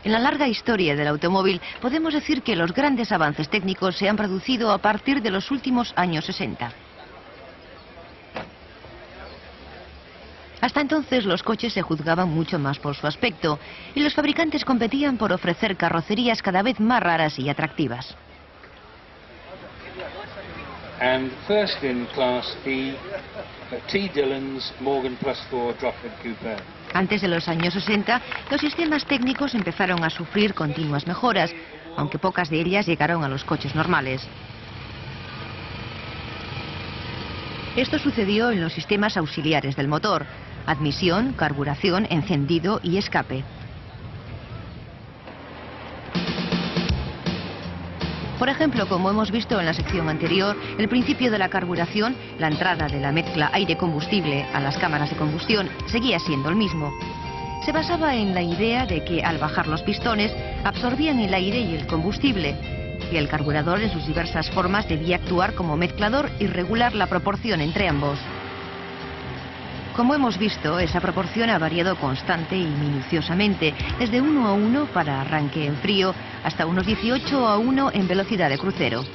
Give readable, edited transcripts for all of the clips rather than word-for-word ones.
En la larga historia del automóvil podemos decir que los grandes avances técnicos se han producido a partir de los últimos años 60. Hasta entonces los coches se juzgaban mucho más por su aspecto y los fabricantes competían por ofrecer carrocerías cada vez más raras y atractivas. And first in Class E, T. Dillon's Morgan Plus 4 Drophead Coupe. Antes de los años 60, los sistemas técnicos empezaron a sufrir continuas mejoras, aunque pocas de ellas llegaron a los coches normales. Esto sucedió en los sistemas auxiliares del motor: admisión, carburación, encendido y escape. Por ejemplo, como hemos visto en la sección anterior, el principio de la carburación, la entrada de la mezcla aire-combustible a las cámaras de combustión, seguía siendo el mismo. Se basaba en la idea de que al bajar los pistones absorbían el aire y el combustible, y el carburador en sus diversas formas debía actuar como mezclador y regular la proporción entre ambos. Como hemos visto, esa proporción ha variado constante y minuciosamente, desde 1:1 para arranque en frío hasta unos 18:1 en velocidad de crucero.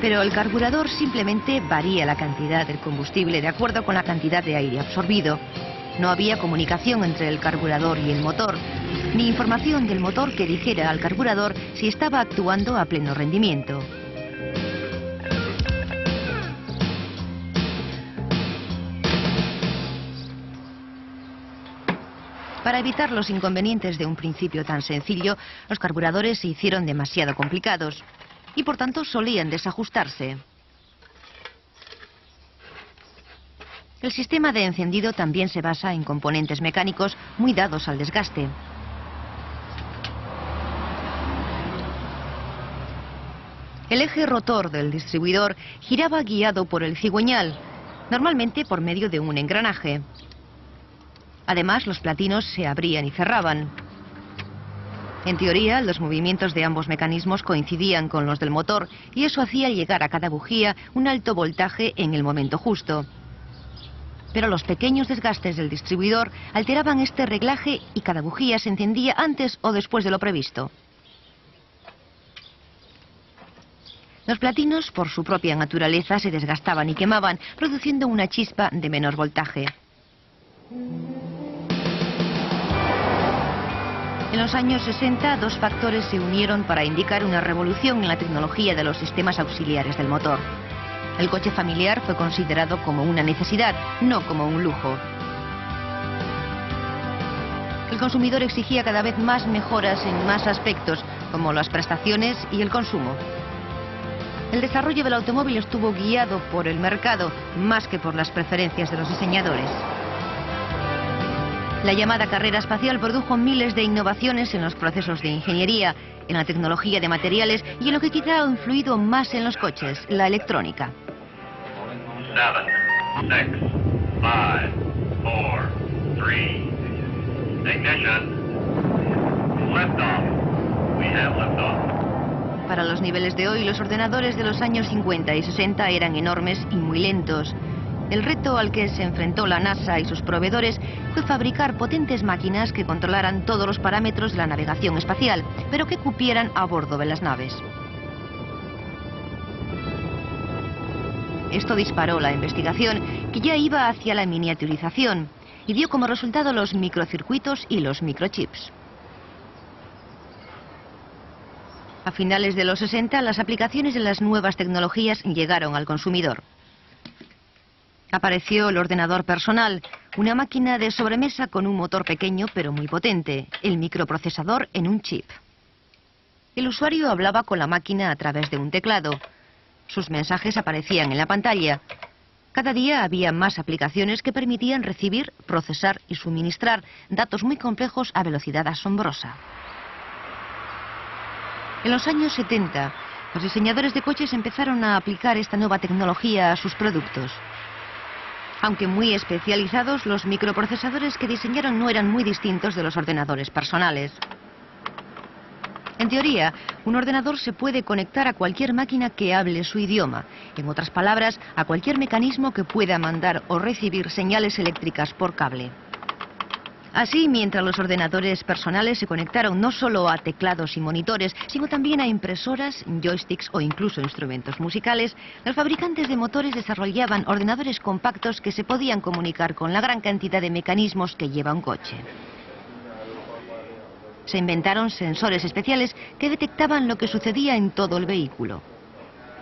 Pero el carburador simplemente varía la cantidad del combustible de acuerdo con la cantidad de aire absorbido. No había comunicación entre el carburador y el motor, ni información del motor que dijera al carburador si estaba actuando a pleno rendimiento. Para evitar los inconvenientes de un principio tan sencillo, los carburadores se hicieron demasiado complicados y por tanto solían desajustarse. El sistema de encendido también se basa en componentes mecánicos muy dados al desgaste. El eje rotor del distribuidor giraba guiado por el cigüeñal, normalmente por medio de un engranaje. Además, los platinos se abrían y cerraban. En teoría, los movimientos de ambos mecanismos coincidían con los del motor y eso hacía llegar a cada bujía un alto voltaje en el momento justo. Pero los pequeños desgastes del distribuidor alteraban este reglaje y cada bujía se encendía antes o después de lo previsto. Los platinos, por su propia naturaleza, se desgastaban y quemaban, produciendo una chispa de menor voltaje. En los años 60, dos factores se unieron para indicar una revolución en la tecnología de los sistemas auxiliares del motor. El coche familiar fue considerado como una necesidad, no como un lujo. El consumidor exigía cada vez más mejoras en más aspectos, como las prestaciones y el consumo. El desarrollo del automóvil estuvo guiado por el mercado, más que por las preferencias de los diseñadores. La llamada carrera espacial produjo miles de innovaciones en los procesos de ingeniería, en la tecnología de materiales y en lo que quizá ha influido más en los coches, la electrónica. 7, 6, 5, 4, 3, ignition, liftoff. We have liftoff. Para los niveles de hoy, los ordenadores de los años 50 y 60 eran enormes y muy lentos. El reto al que se enfrentó la NASA y sus proveedores fue fabricar potentes máquinas que controlaran todos los parámetros de la navegación espacial, pero que cupieran a bordo de las naves. Esto disparó la investigación, que ya iba hacia la miniaturización, y dio como resultado los microcircuitos y los microchips. A finales de los 60, las aplicaciones de las nuevas tecnologías llegaron al consumidor. Apareció el ordenador personal, una máquina de sobremesa con un motor pequeño pero muy potente, el microprocesador en un chip. El usuario hablaba con la máquina a través de un teclado. Sus mensajes aparecían en la pantalla. Cada día había más aplicaciones que permitían recibir, procesar y suministrar datos muy complejos a velocidad asombrosa. En los años 70, los diseñadores de coches empezaron a aplicar esta nueva tecnología a sus productos. Aunque muy especializados, los microprocesadores que diseñaron no eran muy distintos de los ordenadores personales. En teoría, un ordenador se puede conectar a cualquier máquina que hable su idioma, en otras palabras, a cualquier mecanismo que pueda mandar o recibir señales eléctricas por cable. Así, mientras los ordenadores personales se conectaron no solo a teclados y monitores, sino también a impresoras, joysticks o incluso instrumentos musicales, los fabricantes de motores desarrollaban ordenadores compactos que se podían comunicar con la gran cantidad de mecanismos que lleva un coche. Se inventaron sensores especiales que detectaban lo que sucedía en todo el vehículo.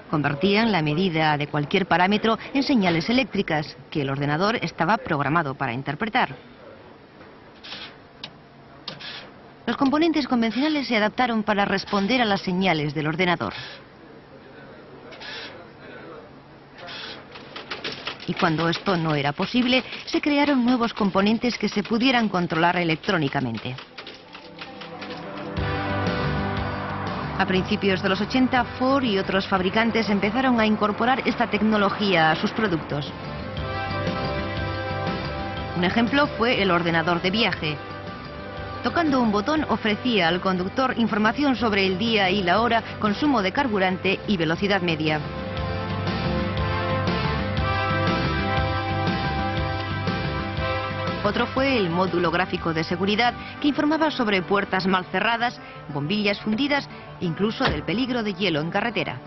Convertían la medida de cualquier parámetro en señales eléctricas que el ordenador estaba programado para interpretar. Los componentes convencionales se adaptaron para responder a las señales del ordenador. Y cuando esto no era posible, se crearon nuevos componentes que se pudieran controlar electrónicamente. A principios de los 80, Ford y otros fabricantes empezaron a incorporar esta tecnología a sus productos. Un ejemplo fue el ordenador de viaje. Tocando un botón ofrecía al conductor información sobre el día y la hora, consumo de carburante y velocidad media. Otro fue el módulo gráfico de seguridad que informaba sobre puertas mal cerradas, bombillas fundidas, incluso del peligro de hielo en carretera.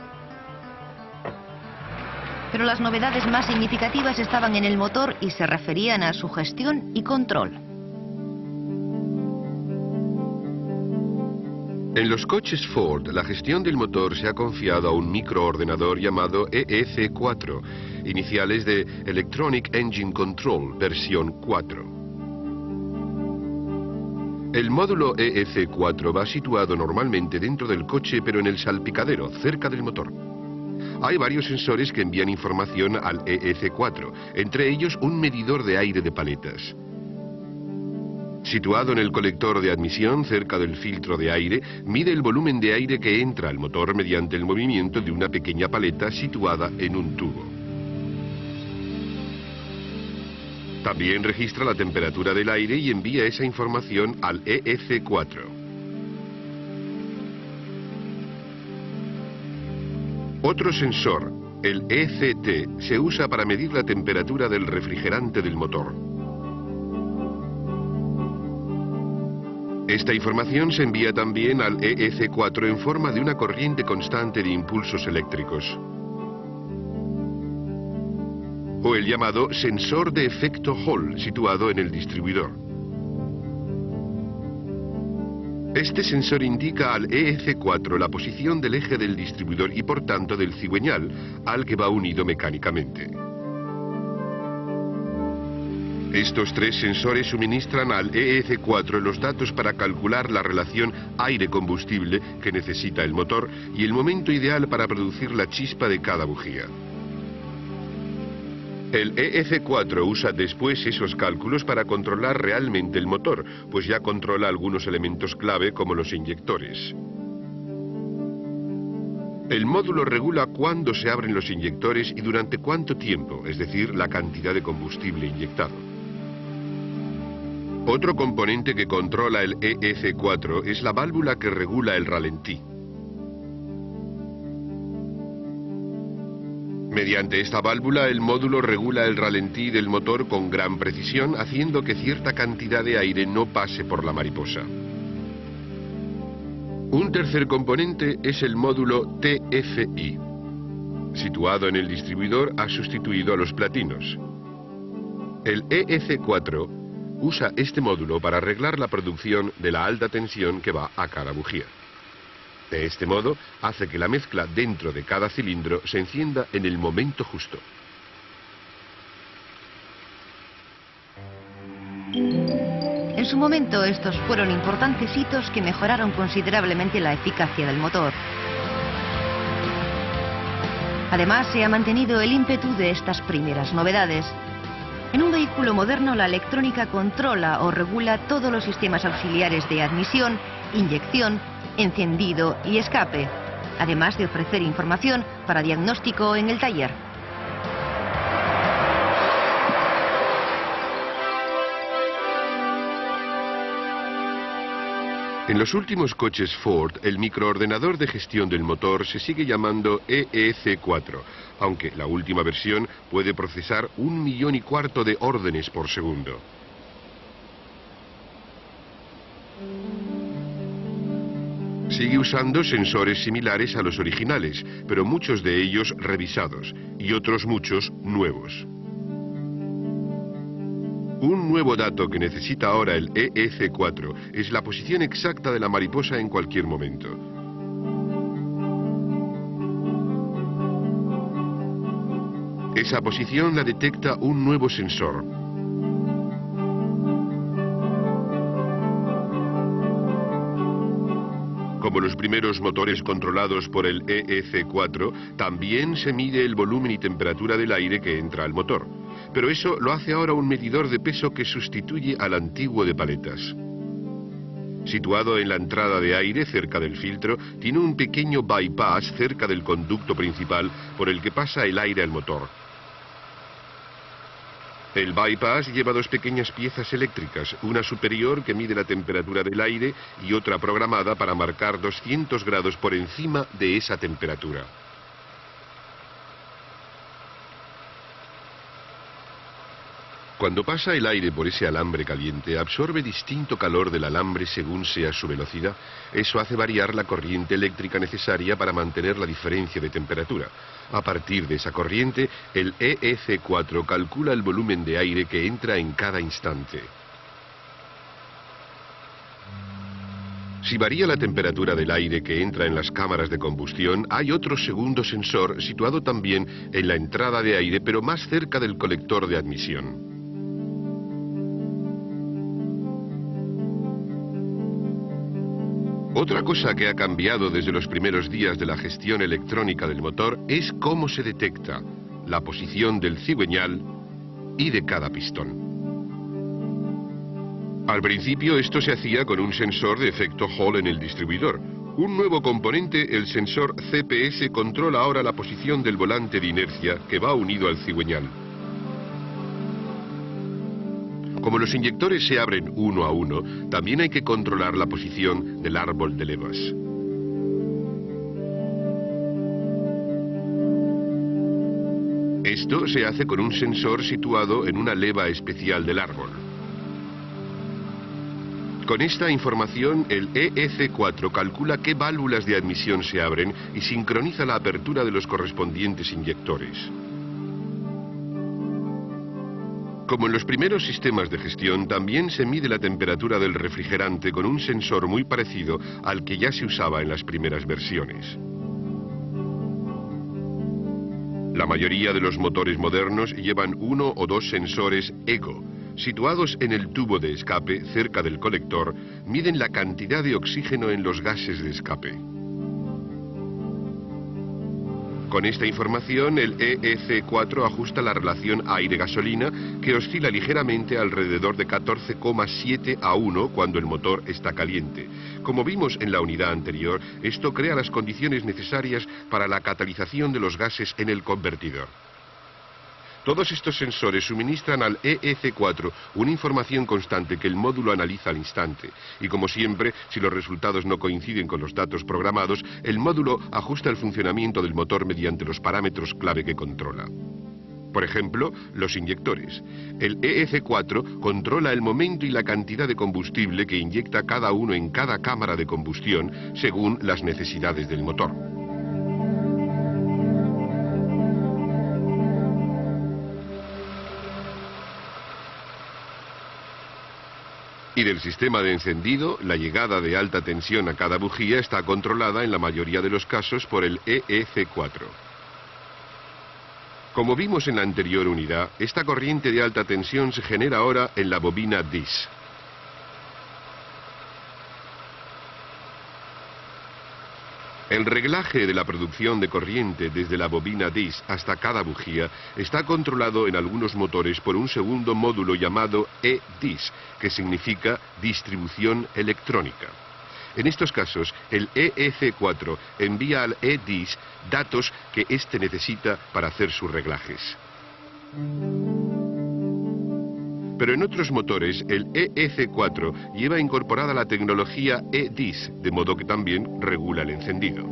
Pero las novedades más significativas estaban en el motor y se referían a su gestión y control. En los coches Ford, la gestión del motor se ha confiado a un microordenador llamado EEC4, iniciales de Electronic Engine Control, versión 4. El módulo EEC4 va situado normalmente dentro del coche, pero en el salpicadero, cerca del motor. Hay varios sensores que envían información al EEC4, entre ellos un medidor de aire de paletas. Situado en el colector de admisión, cerca del filtro de aire, mide el volumen de aire que entra al motor mediante el movimiento de una pequeña paleta situada en un tubo. También registra la temperatura del aire y envía esa información al EEC4. Otro sensor, el ECT, se usa para medir la temperatura del refrigerante del motor. Esta información se envía también al EEC4 en forma de una corriente constante de impulsos eléctricos. O el llamado sensor de efecto Hall, situado en el distribuidor. Este sensor indica al EEC4 la posición del eje del distribuidor y por tanto del cigüeñal, al que va unido mecánicamente. Estos tres sensores suministran al EEC4 los datos para calcular la relación aire-combustible que necesita el motor y el momento ideal para producir la chispa de cada bujía. El EEC4 usa después esos cálculos para controlar realmente el motor, pues ya controla algunos elementos clave como los inyectores. El módulo regula cuándo se abren los inyectores y durante cuánto tiempo, es decir, la cantidad de combustible inyectado. Otro componente que controla el EEC4 es la válvula que regula el ralentí. Mediante esta válvula, el módulo regula el ralentí del motor con gran precisión, haciendo que cierta cantidad de aire no pase por la mariposa. Un tercer componente es el módulo TFI. Situado en el distribuidor, ha sustituido a los platinos. El EEC4 usa este módulo para arreglar la producción de la alta tensión que va a cada bujía. De este modo, hace que la mezcla dentro de cada cilindro se encienda en el momento justo. En su momento, estos fueron importantes hitos que mejoraron considerablemente la eficacia del motor. Además, se ha mantenido el ímpetu de estas primeras novedades. En un vehículo moderno, la electrónica controla o regula todos los sistemas auxiliares de admisión, inyección, encendido y escape, además de ofrecer información para diagnóstico en el taller. En los últimos coches Ford, el microordenador de gestión del motor se sigue llamando EEC4, aunque la última versión puede procesar 1,25 millones de órdenes por segundo. Sigue usando sensores similares a los originales, pero muchos de ellos revisados y otros muchos nuevos. Un nuevo dato que necesita ahora el EEC4 es la posición exacta de la mariposa en cualquier momento. Esa posición la detecta un nuevo sensor. Como los primeros motores controlados por el EEC4, también se mide el volumen y temperatura del aire que entra al motor. Pero eso lo hace ahora un medidor de peso que sustituye al antiguo de paletas. Situado en la entrada de aire cerca del filtro, tiene un pequeño bypass cerca del conducto principal por el que pasa el aire al motor. El bypass lleva dos pequeñas piezas eléctricas, una superior que mide la temperatura del aire y otra programada para marcar 200 grados por encima de esa temperatura. Cuando pasa el aire por ese alambre caliente, absorbe distinto calor del alambre según sea su velocidad. Eso hace variar la corriente eléctrica necesaria para mantener la diferencia de temperatura. A partir de esa corriente, el EEC4 calcula el volumen de aire que entra en cada instante. Si varía la temperatura del aire que entra en las cámaras de combustión, hay otro segundo sensor situado también en la entrada de aire, pero más cerca del colector de admisión. Otra cosa que ha cambiado desde los primeros días de la gestión electrónica del motor es cómo se detecta la posición del cigüeñal y de cada pistón. Al principio esto se hacía con un sensor de efecto Hall en el distribuidor. Un nuevo componente, el sensor CPS, controla ahora la posición del volante de inercia que va unido al cigüeñal. Como los inyectores se abren uno a uno, también hay que controlar la posición del árbol de levas. Esto se hace con un sensor situado en una leva especial del árbol. Con esta información, el EEC4 calcula qué válvulas de admisión se abren y sincroniza la apertura de los correspondientes inyectores. Como en los primeros sistemas de gestión, también se mide la temperatura del refrigerante con un sensor muy parecido al que ya se usaba en las primeras versiones. La mayoría de los motores modernos llevan uno o dos sensores EGO. Situados en el tubo de escape, cerca del colector, miden la cantidad de oxígeno en los gases de escape. Con esta información, el EEC4 ajusta la relación aire-gasolina, que oscila ligeramente alrededor de 14,7 a 1 cuando el motor está caliente. Como vimos en la unidad anterior, esto crea las condiciones necesarias para la catalización de los gases en el convertidor. Todos estos sensores suministran al EEC4 una información constante que el módulo analiza al instante. Y como siempre, si los resultados no coinciden con los datos programados, el módulo ajusta el funcionamiento del motor mediante los parámetros clave que controla. Por ejemplo, los inyectores. El EEC4 controla el momento y la cantidad de combustible que inyecta cada uno en cada cámara de combustión según las necesidades del motor. Y del sistema de encendido, la llegada de alta tensión a cada bujía está controlada en la mayoría de los casos por el EEC4. Como vimos en la anterior unidad, esta corriente de alta tensión se genera ahora en la bobina DIS. El reglaje de la producción de corriente desde la bobina DIS hasta cada bujía está controlado en algunos motores por un segundo módulo llamado EDIS, que significa distribución electrónica. En estos casos, el EEC4 envía al EDIS datos que éste necesita para hacer sus reglajes. Pero en otros motores, el EEC4 lleva incorporada la tecnología EDIS, de modo que también regula el encendido.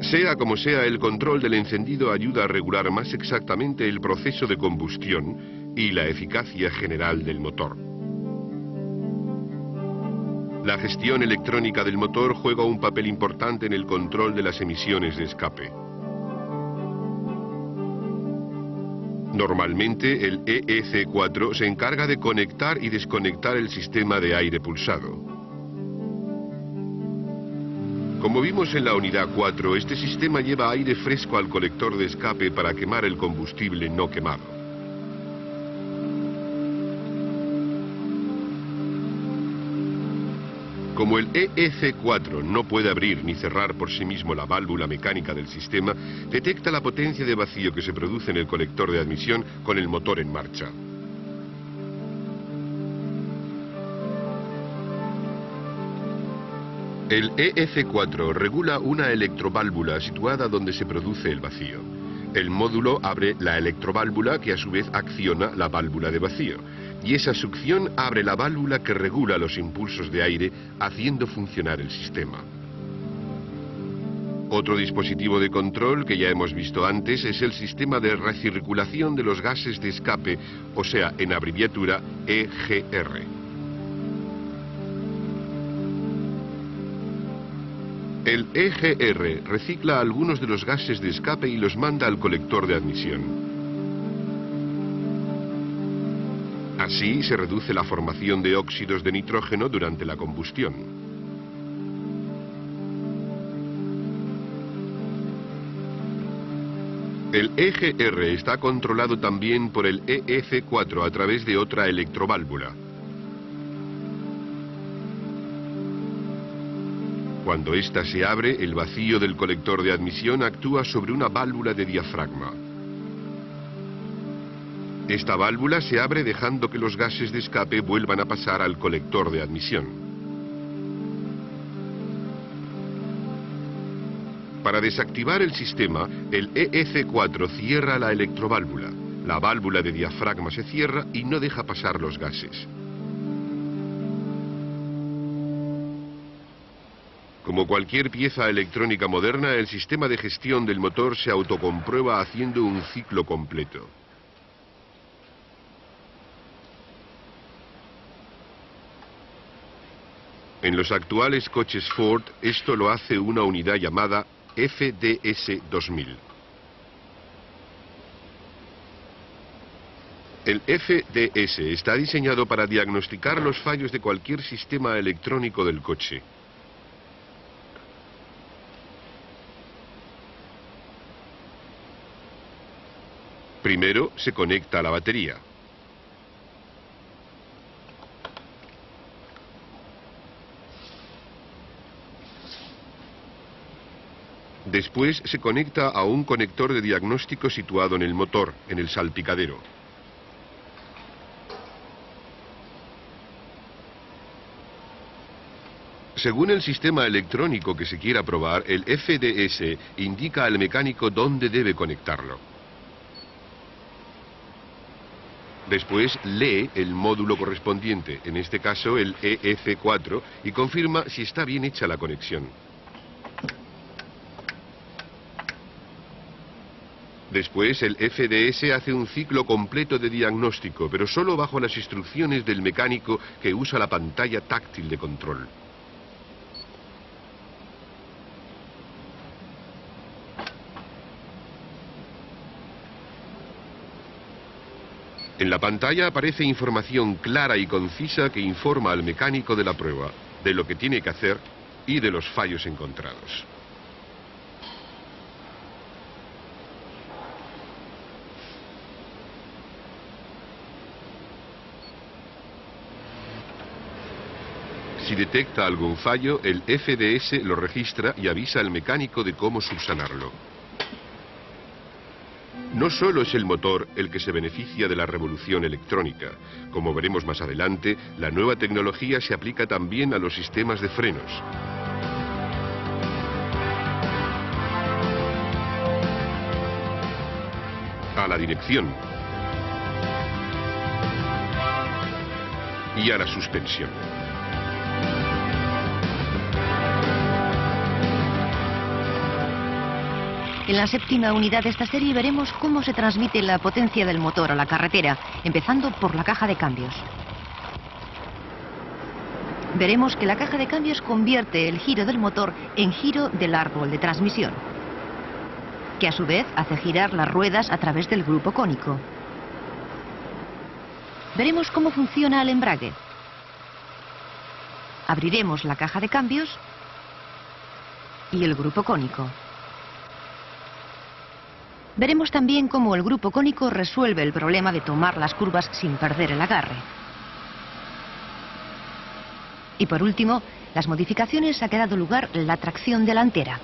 Sea como sea, el control del encendido ayuda a regular más exactamente el proceso de combustión y la eficacia general del motor. La gestión electrónica del motor juega un papel importante en el control de las emisiones de escape. Normalmente el EEC4 se encarga de conectar y desconectar el sistema de aire pulsado. Como vimos en la unidad 4, este sistema lleva aire fresco al colector de escape para quemar el combustible no quemado. Como el EEC4 no puede abrir ni cerrar por sí mismo la válvula mecánica del sistema, detecta la potencia de vacío que se produce en el colector de admisión con el motor en marcha. El EEC4 regula una electroválvula situada donde se produce el vacío. El módulo abre la electroválvula que a su vez acciona la válvula de vacío. Y esa succión abre la válvula que regula los impulsos de aire, haciendo funcionar el sistema. Otro dispositivo de control que ya hemos visto antes es el sistema de recirculación de los gases de escape, o sea, en abreviatura EGR. El EGR recicla algunos de los gases de escape y los manda al colector de admisión. Así se reduce la formación de óxidos de nitrógeno durante la combustión. El EGR está controlado también por el EEC4 a través de otra electroválvula. Cuando ésta se abre, el vacío del colector de admisión actúa sobre una válvula de diafragma. Esta válvula se abre dejando que los gases de escape vuelvan a pasar al colector de admisión. Para desactivar el sistema, el EEC4 cierra la electroválvula. La válvula de diafragma se cierra y no deja pasar los gases. Como cualquier pieza electrónica moderna, el sistema de gestión del motor se autocomprueba haciendo un ciclo completo. En los actuales coches Ford, esto lo hace una unidad llamada FDS 2000. El FDS está diseñado para diagnosticar los fallos de cualquier sistema electrónico del coche. Primero se conecta a la batería. Después se conecta a un conector de diagnóstico situado en el motor, en el salpicadero. Según el sistema electrónico que se quiera probar, el FDS indica al mecánico dónde debe conectarlo. Después lee el módulo correspondiente, en este caso el EEC4, y confirma si está bien hecha la conexión. Después el FDS hace un ciclo completo de diagnóstico, pero solo bajo las instrucciones del mecánico que usa la pantalla táctil de control. En la pantalla aparece información clara y concisa que informa al mecánico de la prueba, de lo que tiene que hacer y de los fallos encontrados. Si detecta algún fallo, el FDS lo registra y avisa al mecánico de cómo subsanarlo. No solo es el motor el que se beneficia de la revolución electrónica. Como veremos más adelante, la nueva tecnología se aplica también a los sistemas de frenos. A la dirección. Y a la suspensión. En la séptima unidad de esta serie veremos cómo se transmite la potencia del motor a la carretera, empezando por la caja de cambios. Veremos que la caja de cambios convierte el giro del motor en giro del árbol de transmisión, que a su vez hace girar las ruedas a través del grupo cónico. Veremos cómo funciona el embrague. Abriremos la caja de cambios y el grupo cónico. Veremos también cómo el grupo cónico resuelve el problema de tomar las curvas sin perder el agarre. Y por último, las modificaciones ha quedado lugar la tracción delantera.